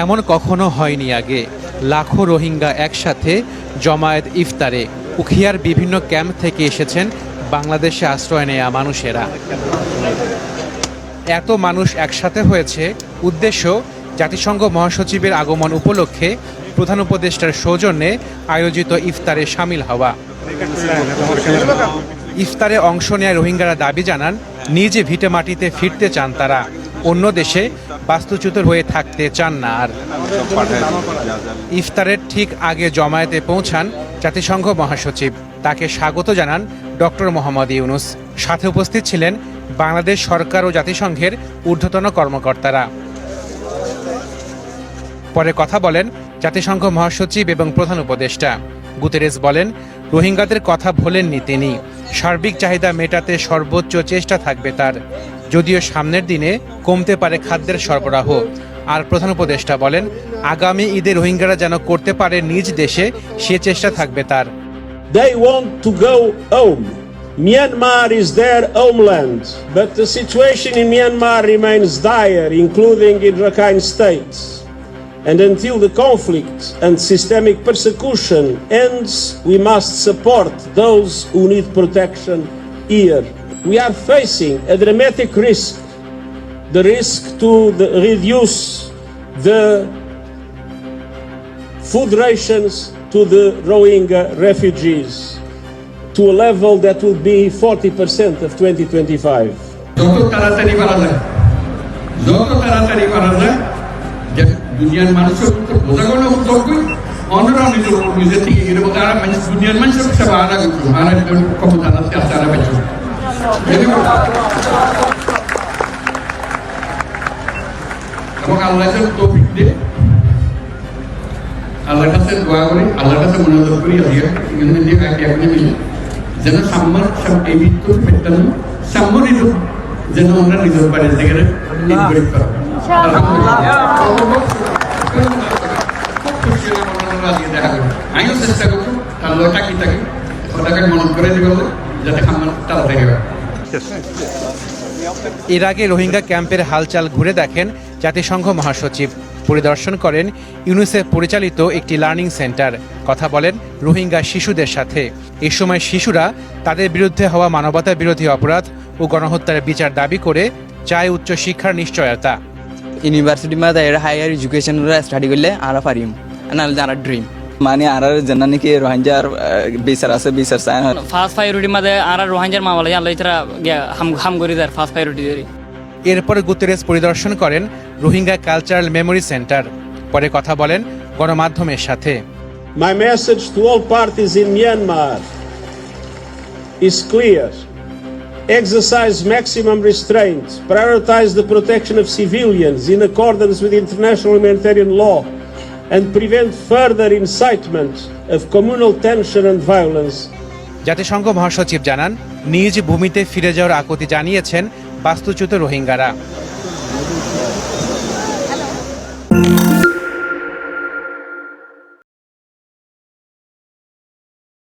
এমন কখনো হয়নি আগে। লাখো রোহিঙ্গা একসাথে জমায়েত ইফতারে। উখিয়ার বিভিন্ন ক্যাম্প থেকে এসেছেন বাংলাদেশে আশ্রয় নেয়া মানুষেরা। এত মানুষ একসাথে হয়েছে উদ্দেশ্য জাতিসংঘ মহাসচিবের আগমন উপলক্ষে প্রধান উপদেষ্টার সৌজন্যে আয়োজিত ইফতারে শামিল হওয়া। ইফতারে অংশ নেয়া রোহিঙ্গারা দাবি জানান নিজ ভিটে মাটিতে ফিরতে চান তারা। অন্য দেশে বাস্তুচ্যুত হয়ে থাকতে চান না আর। ইফতারের ঠিক আগে জমায়েতে পৌঁছান জাতিসংঘ মহাসচিব। তাকে স্বাগত জানান ডক্টর মোহাম্মদ ইউনূস। সাথে উপস্থিত ছিলেন বাংলাদেশ সরকার ও জাতিসংঘের ঊর্ধ্বতন কর্মকর্তারা। পরে কথা বলেন জাতিসংঘ মহাসচিব এবং প্রধান উপদেষ্টা। গুতেরেস বলেন, রোহিঙ্গাদের কথা ভোলেননি তিনি। সার্বিক চাহিদা মেটাতে সর্বোচ্চ চেষ্টা থাকবে তার, যদিও সামনের দিনে কমতে পারে খাদ্যের সরবরাহ। আর প্রধান উপদেষ্টা বলেন, আগামী ঈদে রোহিঙ্গারা যেন করতে পারে নিজ দেশে, সে চেষ্টা থাকবে তার। They want to go home. Myanmar is their homeland, but the situation in Myanmar remains dire, including in Rakhine State. And until the conflict and systemic persecution ends, we must support those who need protection here. We are facing a dramatic risk, the risk to reduce the food rations to the Rohingya refugees to a level that will be 40% of 2025. দুনিয়ার মানুষের বোঝাগোনা উদ্যোগই অন্যরা নিজের থেকে এরকম তারা দুনিয়ার মানুষের সেবা আনা করতো আনা ক্ষমতা আছে তারা পাইছে এবং আল্লাহ তৌফিক দিয়ে আল্লাহর কাছে দোয়া করি, আল্লাহর কাছে মনোযোগ করি যেন সাম্মার এই মৃত্যু পেতাম সাম্য ঋতু যেন আমরা নিজের বাড়ির থেকে আমিও চেষ্টা করবো আল্লাহ টাকি তাকে ওটাকে মনে করে দিবে যাতে খাবার তাড়াতাড়ি হয়। এর আগে রোহিঙ্গা ক্যাম্পের হালচাল ঘুরে দেখেন জাতিসংঘ মহাসচিব। পরিদর্শন করেন ইউনিসেফ পরিচালিত একটি লার্নিং সেন্টার। কথা বলেন রোহিঙ্গা শিশুদের সাথে। এ সময় শিশুরা তাদের বিরুদ্ধে হওয়া মানবতা বিরোধী অপরাধ ও গণহত্যার বিচার দাবি করে চায় উচ্চ শিক্ষার নিশ্চয়তা। ইউনিভার্সিটি মাঝে হায়ার এডুকেশন স্টাডি করলে আরা পারিম নাহলে আর ড্রিম মানে আর যেন নাকি রোহিঙ্গার বিচার আছে বিচার চায় ফার্স্ট প্রায়োরিটি মাঝে আর রোহিঙ্গার মামলা আল্লাহ তারা হাম করে দেয় ফার্স্ট প্রায়োরিটি দিয়ে। এরপর গুতেরেস পরিদর্শন করেন রোহিঙ্গা কালচারাল মেমোরি সেন্টার। পরে কথা বলেন গণমাধ্যমের সাথে। My message to all parties in Myanmar is clear. Exercise maximum restraint, prioritize the protection of civilians in accordance with international humanitarian law, and prevent further incitement of communal tension and violence. জাতিসংঘ মহাসচিব জানান, নিজ ভূমিতে ফিরে যাওয়ার আকুতি জানিয়েছেন বাস্তুচ্যুত রোহিঙ্গারা।